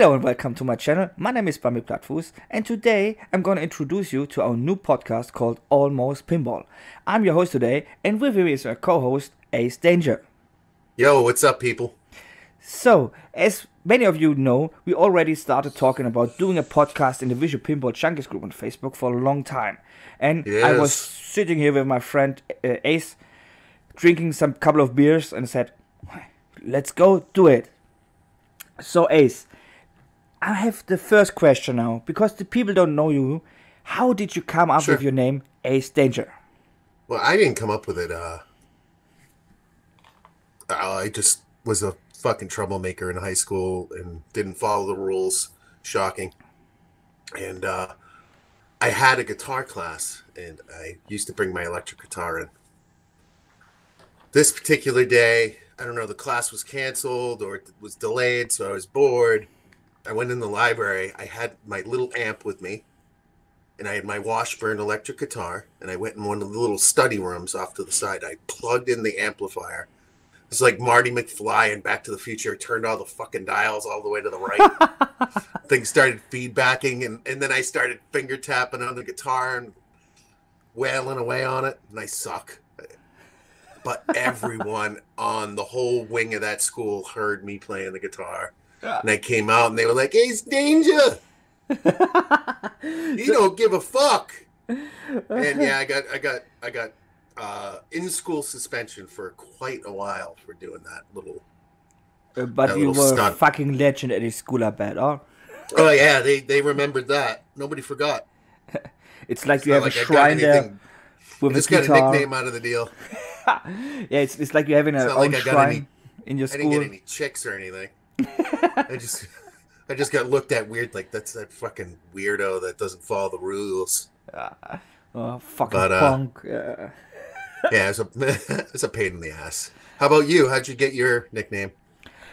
Hello and welcome to my channel. My name is Bambi Plattfuss and today I'm going to introduce you to our new podcast called Almost Pinball. I'm your host today and with me is our co-host Ace Danger. Yo, what's up people? So, as many of you know, we already started talking about doing a podcast in the Visual Pinball Junkies Group on Facebook for a long time. And I was sitting here with my friend Ace, drinking some couple of beers and said, let's go do it. So Ace, I have the first question now, because the people don't know you. How did you come up with your name, Ace Danger? Well, I didn't come up with it. I just was a fucking troublemaker in high school and didn't follow the rules. Shocking. And I had a guitar class, and I used to bring my electric guitar in. This particular day, I don't know, the class was canceled or it was delayed, so I was bored. I went in the library. I had my little amp with me, and I had my Washburn electric guitar, and I went in one of the little study rooms off to the side. I plugged in the amplifier. It's like Marty McFly in Back to the Future. Turned all the fucking dials all the way to the right. Things started feedbacking, and then I started finger tapping on the guitar and wailing away on it, and I suck. But everyone on the whole wing of that school heard me playing the guitar. And I came out and they were like, "Ace Danger! You don't give a fuck." And yeah, I got in-school suspension for quite a while for doing that little. But that you little were stunt. a fucking legend at his school, I bet, huh? Oh yeah, they remembered that. Nobody forgot. It's like you have a shrine there with a just got a guitar. nickname out of the deal. Yeah, it's like you're having an own shrine in your school. I didn't get any chicks or anything. I just got looked at weird, like that's that fucking weirdo that doesn't follow the rules. Oh, fucking punk. Yeah, it's a pain in the ass. How about you? How'd you get your nickname?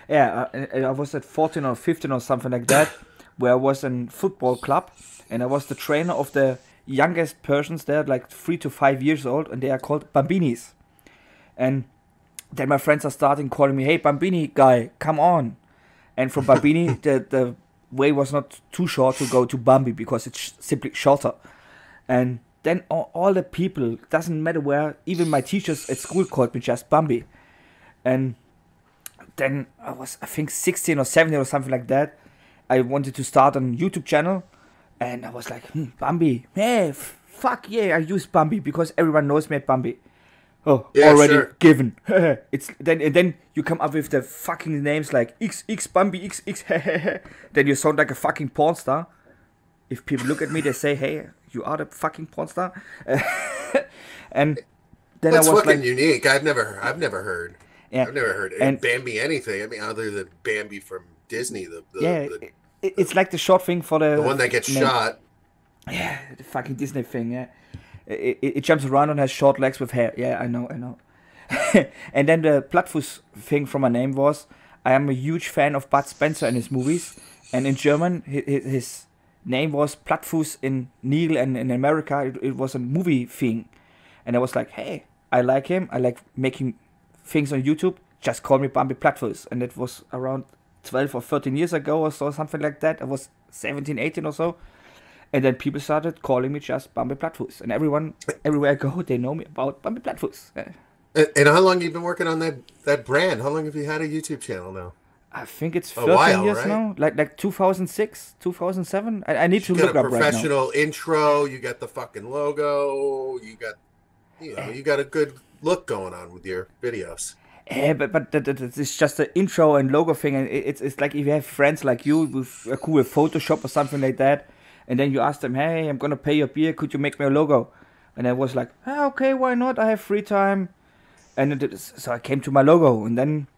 Yeah, I was at 14 or 15 or something like that, where I was in football club, and I was the trainer of the youngest persons there, like 3 to 5 years old, and they are called Bambinis. And then my friends are starting calling me, "Hey, Bambini guy, come on." And from Bambini, the way was not too short to go to Bambi, because it's simply shorter. And then all the people, doesn't matter where, even my teachers at school called me just Bambi. And then I was, I think, 16 or 17 or something like that. I wanted to start a YouTube channel. And I was like, Bambi, hey, fuck yeah, I use Bambi, because everyone knows me at Bambi. Oh, yeah, already given. It's then you come up with the fucking names like X Bambi X. Then you sound like a fucking porn star. If people look at me, they say, "Hey, you are the fucking porn star." And then That's I was fucking like, unique. I've never heard. Yeah, I've never heard and Bambi anything. I mean, other than Bambi from Disney. It's like the short thing for the one that gets shot. Yeah, the fucking Disney thing. Yeah. It jumps around and has short legs with hair. Yeah, I know. And then the Plattfuss thing from my name was, I am a huge fan of Bud Spencer and his movies. And in German, his name was Plattfuss in Neil, and in America, it was a movie thing. And I was like, hey, I like him. I like making things on YouTube. Just call me Bambi Plattfuss. And it was around 12 or 13 years ago or so, something like that. I was 17, 18 or so. And then people started calling me just Bambi Plattfuss. And everywhere I go, they know me about Bambi Plattfuss. And how long have you been working on that brand? How long have you had a YouTube channel now? I think it's 13 years now. Like 2006, 2007. I need to look up right now. You got a professional intro. You got the fucking logo. You got a good look going on with your videos. Yeah, but it's just the intro and logo thing. And it's like if you have friends like you with a cool Photoshop or something like that. And then you ask them, "Hey, I'm gonna pay your beer. Could you make me a logo?" And I was like, "Okay, why not? I have free time." And so I came to my logo. And then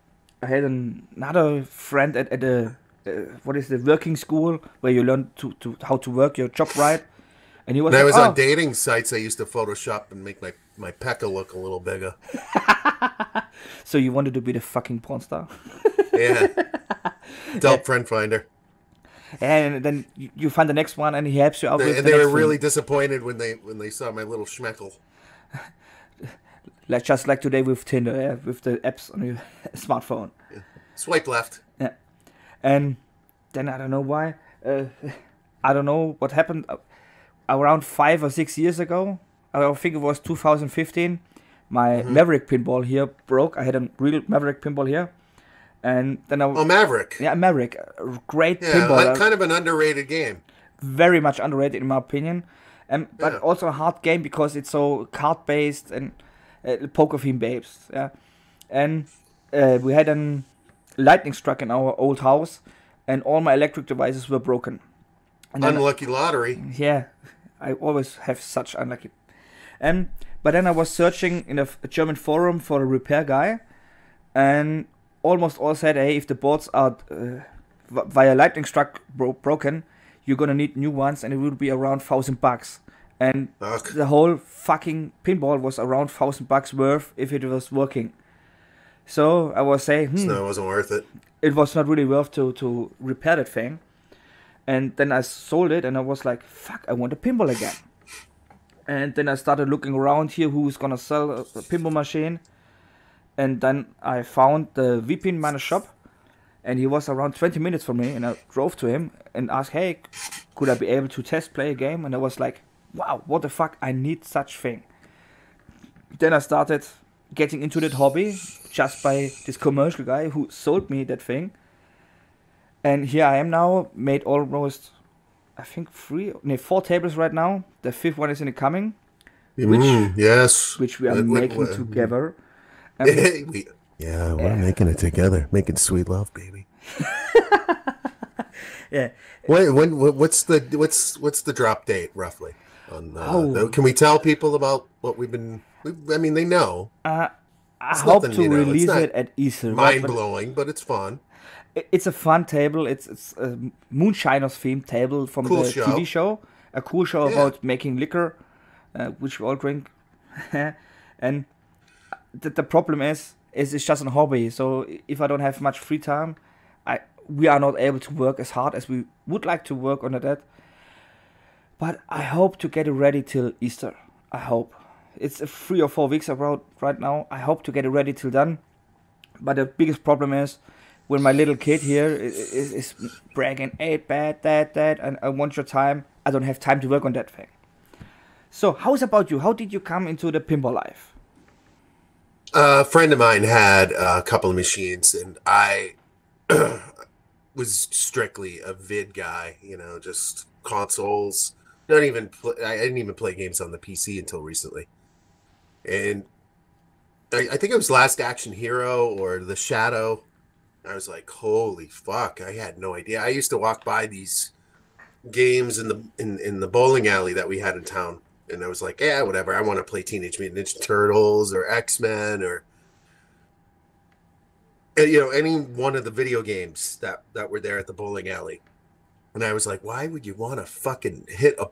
I had another friend at the what is the working school where you learn to how to work your job right. And he was. When I was on dating sites, I used to Photoshop and make my pecker look a little bigger. So you wanted to be the fucking porn star? Yeah. Adult friend finder. And then you find the next one, and he helps you out with the they were next really thing. disappointed when they saw my little schmeckle. Just like today with Tinder, with the apps on your smartphone. Yeah. Swipe left. Yeah. And then I don't know why. I don't know what happened. Around 5 or 6 years ago, I think it was 2015, my Maverick Pinball here broke. I had a real Maverick Pinball here. And then Maverick. Yeah, Maverick. Great Yeah, pinball. kind of an underrated game. Very much underrated in my opinion. But also a hard game because it's so card-based and poker theme based. Yeah. And we had a lightning struck in our old house and all my electric devices were broken. And unlucky lottery. Yeah. I always have such unlucky. But then I was searching in a German forum for a repair guy, and almost all said, hey, if the boards are via lightning struck broken, you're gonna need new ones, and it will be around $1,000. And the whole fucking pinball was around $1,000 worth if it was working. So I was saying, so it wasn't worth it. It was not really worth to repair that thing. And then I sold it, and I was like, fuck, I want a pinball again. And then I started looking around here who's gonna sell a pinball machine. And then I found the VPN Miner shop, and he was around 20 minutes from me, and I drove to him and asked, hey, could I be able to test play a game? And I was like, wow, what the fuck, I need such thing. Then I started getting into that hobby just by this commercial guy who sold me that thing. And here I am now, made almost, I think 4 tables right now. The 5th one is in the coming, which we are making together. We're making it together, making sweet love, baby. Yeah. What's the drop date roughly? Can we tell people about what we've been? I mean, they know. I hope to release it at Easter. Mind blowing, but it's fun. It's a fun table. It's a Moonshiners themed table from the TV show. A cool show about making liquor, which we all drink. And the problem is it's just a hobby. So if I don't have much free time, we are not able to work as hard as we would like to work on that. But I hope to get it ready till Easter. I hope. It's 3 or 4 weeks around right now. I hope to get it ready till then. But the biggest problem is when my little kid here is bragging, hey, bad, dad, and I want your time. I don't have time to work on that thing. So how's about you? How did you come into the pinball life? A friend of mine had a couple of machines, and I was strictly a vid guy, just consoles. I didn't even play games on the PC until recently. And I think it was Last Action Hero or The Shadow. I was like, holy fuck, I had no idea. I used to walk by these games in the bowling alley that we had in town, and I was like, yeah, whatever, I want to play Teenage Mutant Ninja Turtles or X-Men or any one of the video games that were there at the bowling alley. And I was like, why would you want to fucking hit a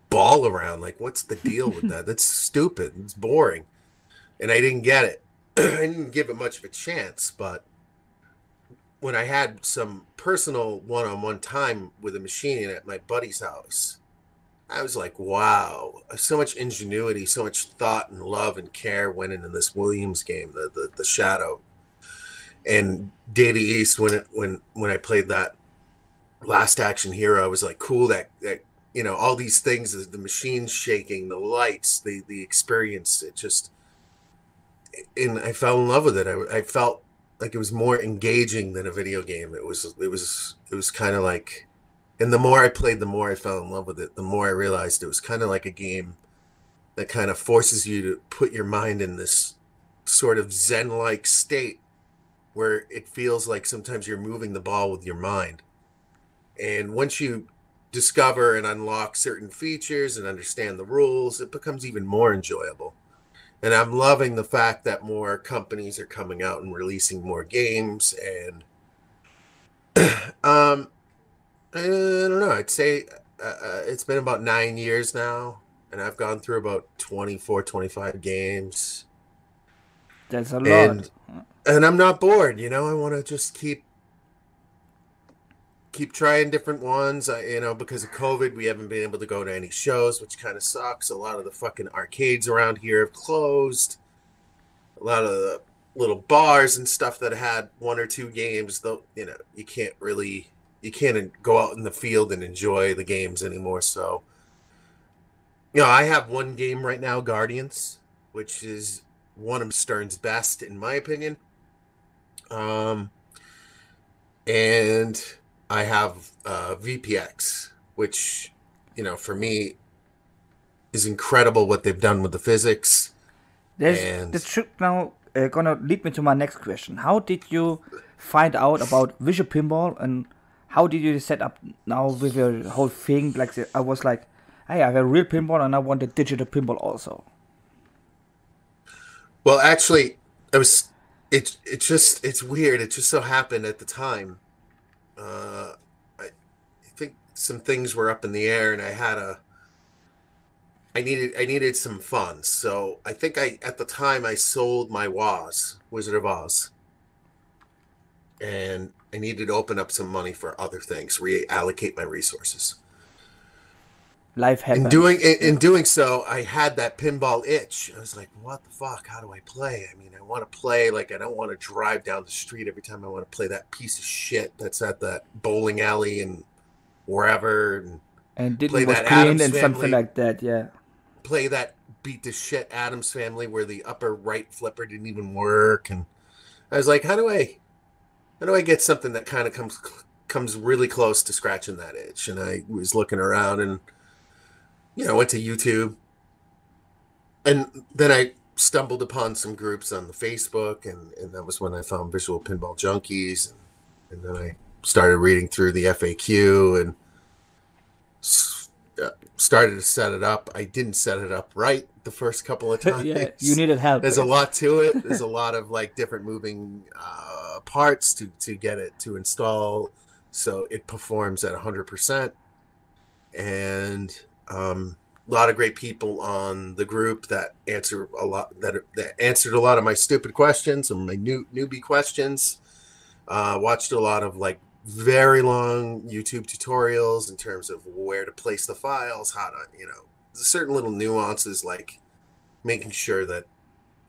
ball around? Like, what's the deal with that? That's stupid. It's boring. And I didn't get it. I didn't give it much of a chance, but when I had some personal one-on-one time with a machine at my buddy's house, I was like, wow, so much ingenuity, so much thought and love and care went into this Williams game, the Shadow. And Data East, when I played that Last Action Hero, I was like, cool, that all these things, the machine shaking, the lights, the experience, and I fell in love with it. I felt like it was more engaging than a video game. It was kind of like, and the more I played, the more I fell in love with it. The more I realized it was kind of like a game that kind of forces you to put your mind in this sort of zen-like state where it feels like sometimes you're moving the ball with your mind. And once you discover and unlock certain features and understand the rules, it becomes even more enjoyable. And I'm loving the fact that more companies are coming out and releasing more games. And I don't know, I'd say it's been about 9 years now, and I've gone through about 24, 25 games. That's a lot. And I'm not bored, I want to just keep trying different ones. Because of COVID, we haven't been able to go to any shows, which kind of sucks. A lot of the fucking arcades around here have closed. A lot of the little bars and stuff that had 1 or 2 games, though, you can't really you can't go out in the field and enjoy the games anymore. So, you know, I have one game right now, Guardians, which is one of Stern's best, in my opinion. And I have VPX, which, you know, for me is incredible what they've done with the physics. This should now gonna lead me to my next question. How did you find out about Visual Pinball, and how did you set up now with your whole thing? Like, I was like, hey, I have a real pinball and I want a digital pinball also. Well, actually, it's weird. It just so happened at the time. I think some things were up in the air, and I needed some funds. So I think at the time I sold my Wizard of Oz, and I needed to open up some money for other things, reallocate my resources. Life happens. In doing so, I had that pinball itch. I was like, what the fuck? How do I play? I mean, I want to play, like, I don't want to drive down the street every time I want to play that piece of shit that's at that bowling alley and wherever. And didn't was clean and something like that, yeah. Play that beat the shit Addams Family where the upper right flipper didn't even work. And I was like, how do I get something that kind of comes really close to scratching that itch? And I was looking around and, you know, went to YouTube, and then I stumbled upon some groups on the Facebook, and that was when I found Visual Pinball Junkies, and then I started reading through the FAQ and started to set it up. I didn't set it up right the first couple of times. Yeah, you needed help. There's a lot to it. There's a lot of like different moving parts to get it to install so it performs at 100%. And a lot of great people on the group that answered a lot of my stupid questions and my newbie questions. Watched a lot of like very long YouTube tutorials in terms of where to place the files, how to, you know, certain little nuances like making sure that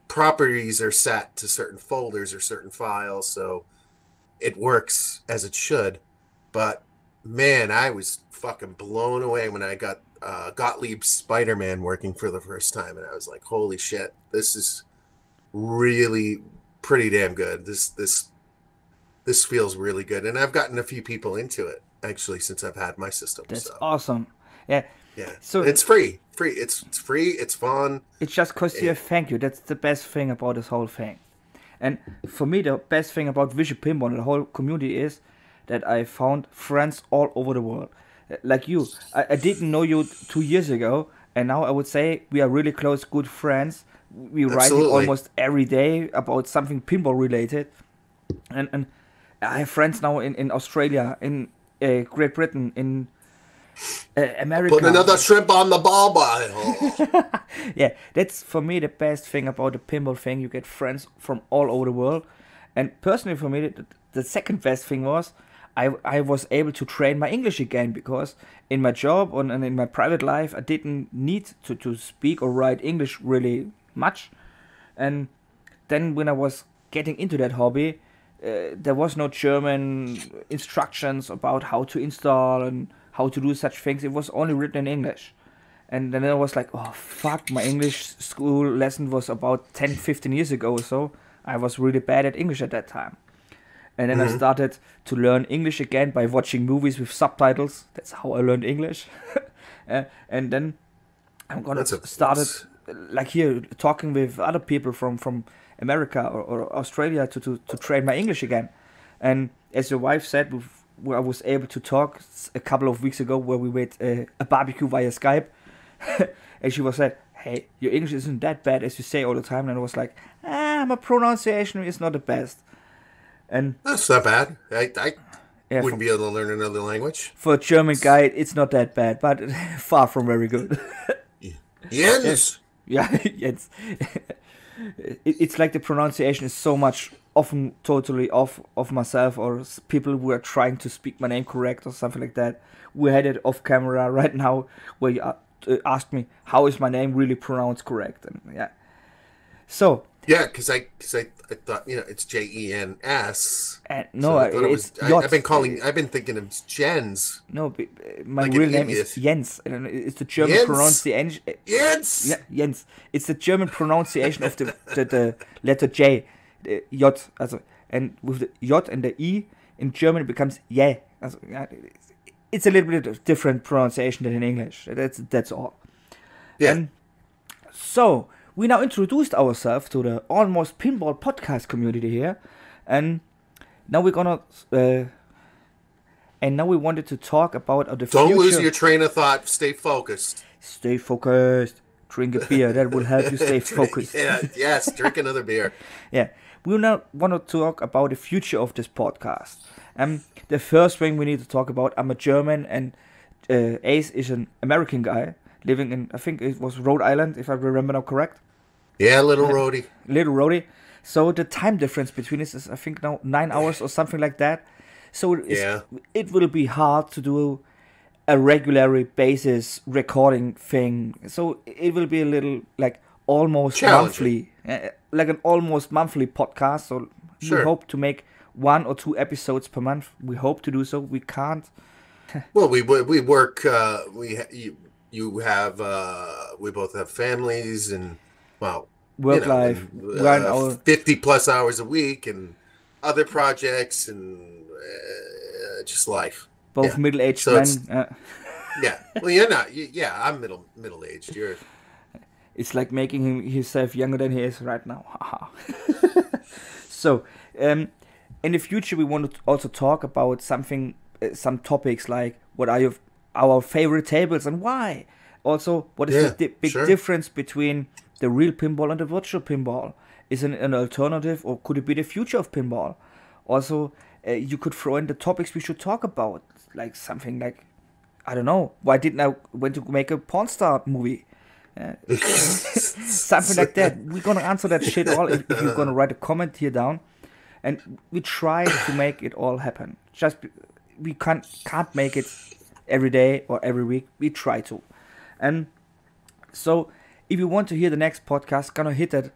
properties are set to certain folders or certain files so it works as it should. But man, I was fucking blown away when I got Gottlieb's Spider-Man working for the first time, and I was like, holy shit, this is really pretty damn good. This feels really good, and I've gotten a few people into it actually since I've had my system. That's awesome. Yeah. So it's free. It's free. It's fun. It just costs you a thank you. That's the best thing about this whole thing. And for me, the best thing about Visual Pinball and the whole community is that I found friends all over the world. Like you, I didn't know you 2 years ago, and now I would say we are really close, good friends. We write almost every day about something pinball related, and I have friends now in Australia, in Great Britain, in America. Put another shrimp on the ball bottle. Yeah, that's for me the best thing about the pinball thing. You get friends from all over the world, and personally for me, the second best thing was I was able to train my English again, because in my job and in my private life I didn't need to speak or write English really much. And then when I was getting into that hobby, there was no German instructions about how to install and how to do such things. It was only written in English. And then I was like, oh fuck, my English school lesson was about 10-15 years ago or so. I was really bad at English at that time. And then I started to learn English again by watching movies with subtitles. That's how I learned English. And then I'm gonna started like here talking with other people from America or Australia to train my English again. And as your wife said, I was able to talk a couple of weeks ago where we made a barbecue via Skype. And she was like, hey, your English isn't that bad as you say all the time. And I was like, my pronunciation is not the best. And that's not bad. I wouldn't be able to learn another language. For a German guy, it's not that bad, but far from very good. Yes. Yeah, it's like the pronunciation is so much often totally off of myself, or people who are trying to speak my name correct or something like that. We had it off camera right now where you asked me, how is my name really pronounced correct? And yeah. So Yeah, because I thought, you know, it's Jens. no, So I thought it's I've been thinking of Jens. No, my Like real an name is idiot. Jens. And it's the German Jens? pronunciation. Jens. Yeah, Jens. It's the German pronunciation of the letter J, the J. Also, and with the J and the E in German it becomes yeah. Also, yeah. It's a little bit of different pronunciation than in English. That's all. Yeah. And so we now introduced ourselves to the Almost Pinball podcast community here, and now we're gonna and now we wanted to talk about the future. Don't lose your train of thought. Stay focused. Stay focused. Drink a beer. That will help you stay focused. Yeah. Yes. Drink another beer. Yeah. We now want to talk about the future of this podcast. The first thing we need to talk about, I'm a German and Ace is an American guy living in, I think it was Rhode Island, if I remember now correct. Yeah, little roadie. Little roadie. So the time difference between us is, I think, now 9 hours or something like that. So it will be hard to do a regular basis recording thing. So it will be a little like almost monthly, like an almost monthly podcast. So we hope to make 1 or 2 episodes per month. We hope to do so. We can't. Well, we work. You have. We both have families and work life. And, 50+ hours a week and other projects and just life. Both middle-aged so men. Yeah. Well, you're not. I'm middle-aged. You're. It's like making himself younger than he is right now. So, in the future, we want to also talk about something, some topics like what are our favorite tables and why. Also, what is the big difference between the real pinball and the virtual pinball? Is it an alternative, or could it be the future of pinball? Also, you could throw in the topics we should talk about, like something like, I don't know, why didn't I want to make a porn star movie? Something like that. We're gonna answer that shit all if you're gonna write a comment here down, and we try to make it all happen. Just we can't make it every day or every week. We try to, and so if you want to hear the next podcast, gonna hit that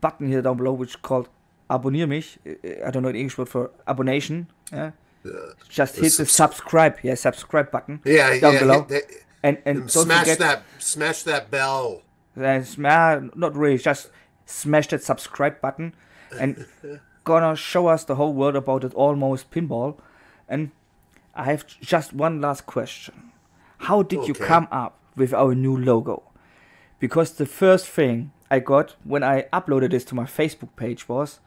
button here down below, which is called "Abonnier mich." I don't know the English word for abonation. Just hit the subscribe button down below. And smash that bell. Not really, just smash that subscribe button, and gonna show us the whole world about it almost pinball. And I have just one last question: how did you come up with our new logo? Because the first thing I got when I uploaded this to my Facebook page was,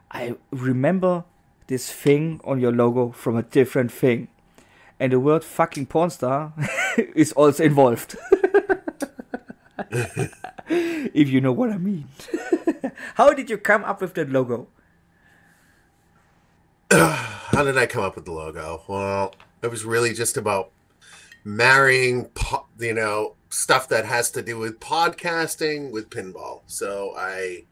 I remember this thing on your logo from a different thing. And the word fucking porn star is also involved. If you know what I mean. How did you come up with that logo? How did I come up with the logo? Well, it was really just about marrying, stuff that has to do with podcasting with pinball. So I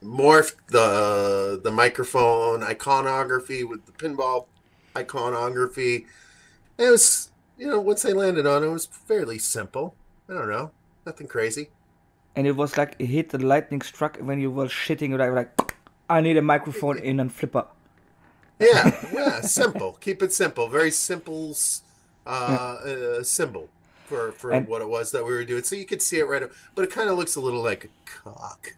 morphed the microphone iconography with the pinball iconography. It was, once I landed on it, was fairly simple. I don't know, nothing crazy. And it was like it hit the lightning struck when you were shitting, like I need a microphone in and flipper. Yeah, simple. Keep it simple. Very simple symbol for what it was that we were doing. So you could see it right up, but it kind of looks a little like a cock.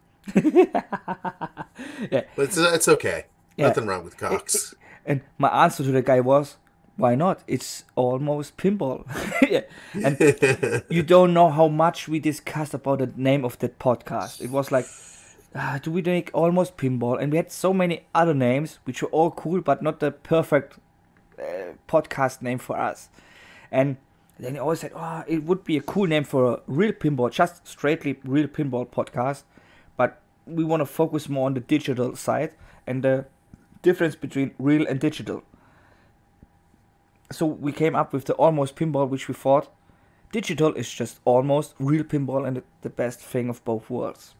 Yeah, but it's okay. Nothing wrong with cocks. And my answer to the guy was, why not? It's almost pinball. Yeah. And you don't know how much we discussed about the name of that podcast. It was like, do we make almost pinball? And we had so many other names which were all cool, but not the perfect podcast name for us. And then he always said, it would be a cool name for a real pinball, just straightly real pinball podcast. But we want to focus more on the digital side and the difference between real and digital. So we came up with the almost pinball, which we thought digital is just almost real pinball and the best thing of both worlds.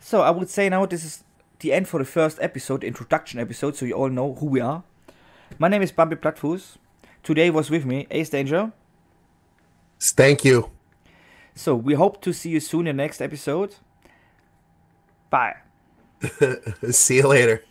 So I would say now this is the end for the first episode, the introduction episode, so you all know who we are. My name is Bambi Plattfuss. Today was with me Ace Danger. Thank you. So we hope to see you soon in the next episode. Bye. See you later.